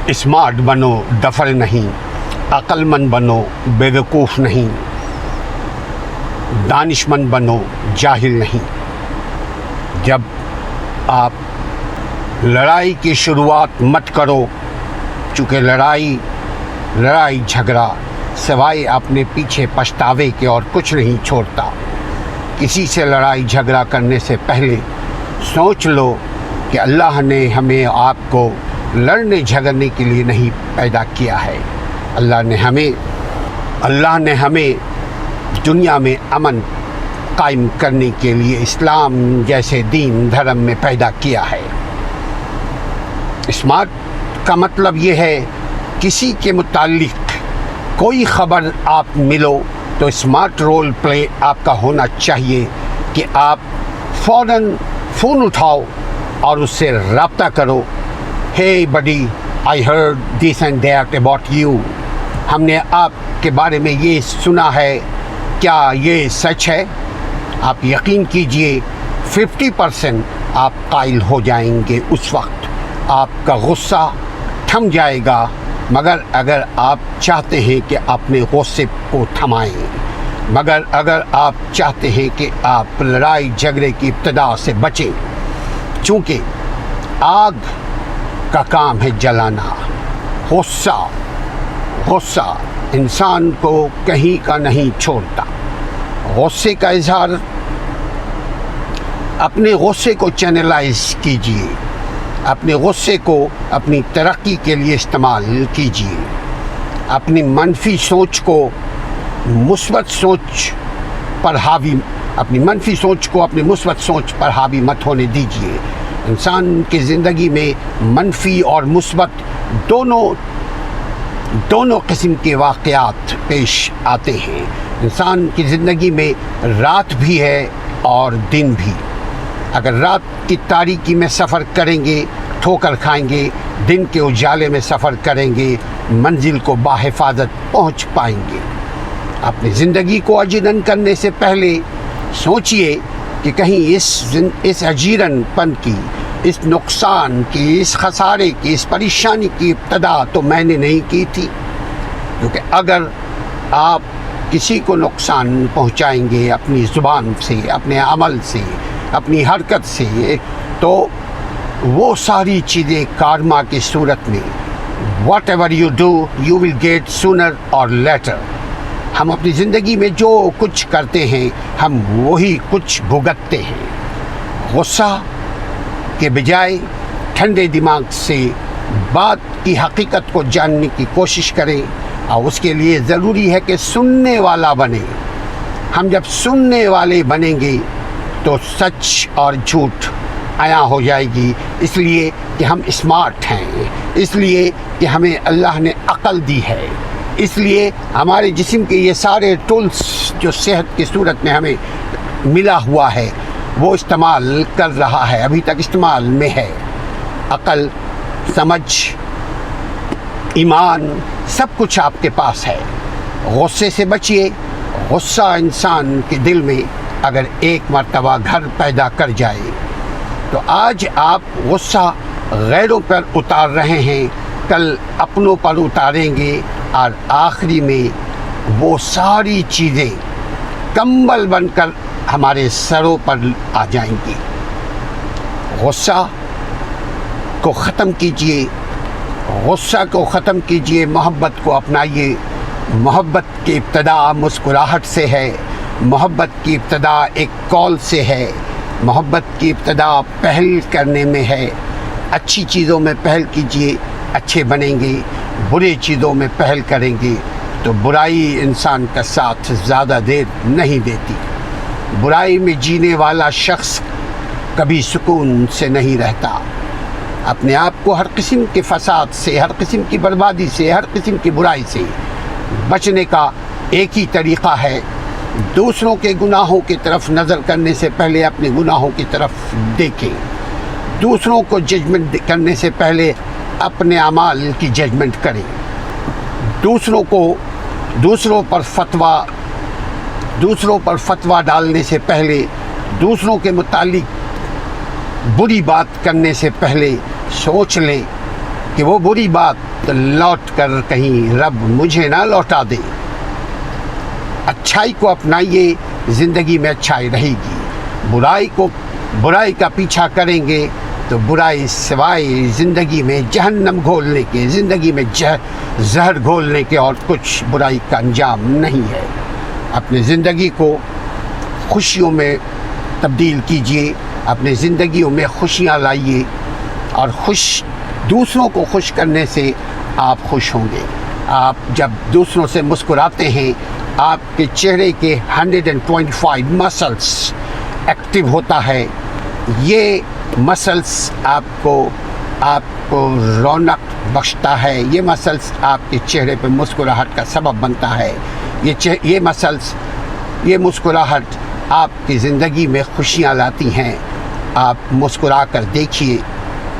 Smart بنو دفر نہیں، عقل مند بنو بیوقوف نہیں، دانش مند بنو جاہل نہیں۔ جب آپ لڑائی کی شروعات مت کرو، چونکہ لڑائی جھگڑا سوائے اپنے پیچھے پچھتاوے کے اور کچھ نہیں چھوڑتا۔ کسی سے لڑائی جھگڑا کرنے سے پہلے سوچ لو کہ اللہ نے ہمیں آپ کو لڑنے جھگڑنے کے لیے نہیں پیدا کیا ہے۔ اللہ نے ہمیں دنیا میں امن قائم کرنے کے لیے اسلام جیسے دین دھرم میں پیدا کیا ہے۔ اسمارٹ کا مطلب یہ ہے کسی کے متعلق کوئی خبر آپ ملو تو اسمارٹ رول پلے آپ کا ہونا چاہیے کہ آپ فوراً فون اٹھاؤ اور اس سے رابطہ کرو۔ Hey buddy, I heard this and that about you, ہم نے آپ کے بارے میں یہ سنا ہے، کیا یہ سچ ہے؟ آپ یقین کیجئے 50% آپ قائل ہو جائیں گے۔ اس وقت آپ کا غصہ تھم جائے گا، مگر اگر آپ چاہتے ہیں کہ اپنے غصے کو تھمائیں، مگر اگر آپ چاہتے ہیں کہ آپ لڑائی جھگڑے کی ابتدا سے بچیں، چونکہ آگ کا کام ہے جلانا۔ غصہ انسان کو کہیں کا نہیں چھوڑتا۔ غصے کا اظہار، اپنے غصے کو چینلائز کیجیے، اپنے غصے کو اپنی ترقی کے لیے استعمال کیجیے۔ اپنی منفی سوچ کو مثبت سوچ پر اپنی منفی سوچ کو اپنی مثبت سوچ پر حاوی مت ہونے دیجیے۔ انسان کی زندگی میں منفی اور مثبت دونوں قسم کے واقعات پیش آتے ہیں۔ انسان کی زندگی میں رات بھی ہے اور دن بھی۔ اگر رات کی تاریکی میں سفر کریں گے ٹھوکر کھائیں گے، دن کے اجالے میں سفر کریں گے منزل کو بحفاظت پہنچ پائیں گے۔ اپنی زندگی کو اجیرن کرنے سے پہلے سوچئے کہ کہیں اس اجیرن پن کی، اس نقصان کی، اس خسارے کی، اس پریشانی کی ابتدا تو میں نے نہیں کی تھی۔ کیونکہ اگر آپ کسی کو نقصان پہنچائیں گے اپنی زبان سے، اپنے عمل سے، اپنی حرکت سے، تو وہ ساری چیزیں کارما کی صورت میں whatever you do you will get sooner or later۔ ہم اپنی زندگی میں جو کچھ کرتے ہیں ہم وہی کچھ بھگتتے ہیں۔ غصہ کے بجائے ٹھنڈے دماغ سے بات کی حقیقت کو جاننے کی کوشش کریں، اور اس کے لیے ضروری ہے کہ سننے والا بنے۔ ہم جب سننے والے بنیں گے تو سچ اور جھوٹ عیاں ہو جائے گی، اس لیے کہ ہم اسمارٹ ہیں، اس لیے کہ ہمیں اللہ نے عقل دی ہے، اس لیے ہمارے جسم کے یہ سارے ٹولز جو صحت کی صورت میں ہمیں ملا ہوا ہے وہ استعمال کر رہا ہے، ابھی تک استعمال میں ہے۔ عقل، سمجھ، ایمان، سب کچھ آپ کے پاس ہے۔ غصے سے بچیے۔ غصہ انسان کے دل میں اگر ایک مرتبہ گھر پیدا کر جائے تو آج آپ غصہ غیروں پر اتار رہے ہیں، کل اپنوں پر اتاریں گے، اور آخری میں وہ ساری چیزیں کمبل بن کر ہمارے سروں پر آ جائیں گی۔ غصہ کو ختم کیجئے، غصہ کو ختم کیجئے، محبت کو اپنائیے۔ محبت کی ابتدا مسکراہٹ سے ہے، محبت کی ابتدا ایک کال سے ہے، محبت کی ابتدا پہل کرنے میں ہے۔ اچھی چیزوں میں پہل کیجئے، اچھے بنیں گے۔ برے چیزوں میں پہل کریں گے تو برائی انسان کا ساتھ زیادہ دیر نہیں دیتی۔ برائی میں جینے والا شخص کبھی سکون سے نہیں رہتا۔ اپنے آپ کو ہر قسم کے فساد سے، ہر قسم کی بربادی سے، ہر قسم کی برائی سے بچنے کا ایک ہی طریقہ ہے، دوسروں کے گناہوں کی طرف نظر کرنے سے پہلے اپنے گناہوں کی طرف دیکھیں۔ دوسروں کو ججمنٹ کرنے سے پہلے اپنے اعمال کی ججمنٹ کریں۔ دوسروں پر فتویٰ ڈالنے سے پہلے، دوسروں کے متعلق بری بات کرنے سے پہلے سوچ لیں کہ وہ بری بات لوٹ کر کہیں رب مجھے نہ لوٹا دے۔ اچھائی کو اپنائیے، زندگی میں اچھائی رہے گی۔ برائی کا پیچھا کریں گے تو برائی سوائے زندگی میں جہنم گھولنے کے، زندگی میں زہر گھولنے کے اور کچھ برائی کا انجام نہیں ہے۔ اپنی زندگی کو خوشیوں میں تبدیل کیجیے، اپنی زندگیوں میں خوشیاں لائیے، اور دوسروں کو خوش کرنے سے آپ خوش ہوں گے۔ آپ جب دوسروں سے مسکراتے ہیں، آپ کے چہرے کے 125 مسلس ایکٹیو ہوتا ہے۔ یہ مسلس آپ کو رونق بخشتا ہے، یہ مسلس آپ کے چہرے پہ مسکراہٹ کا سبب بنتا ہے۔ یہ مسکراہٹ آپ کی زندگی میں خوشیاں لاتی ہیں۔ آپ مسکرا کر دیکھیے،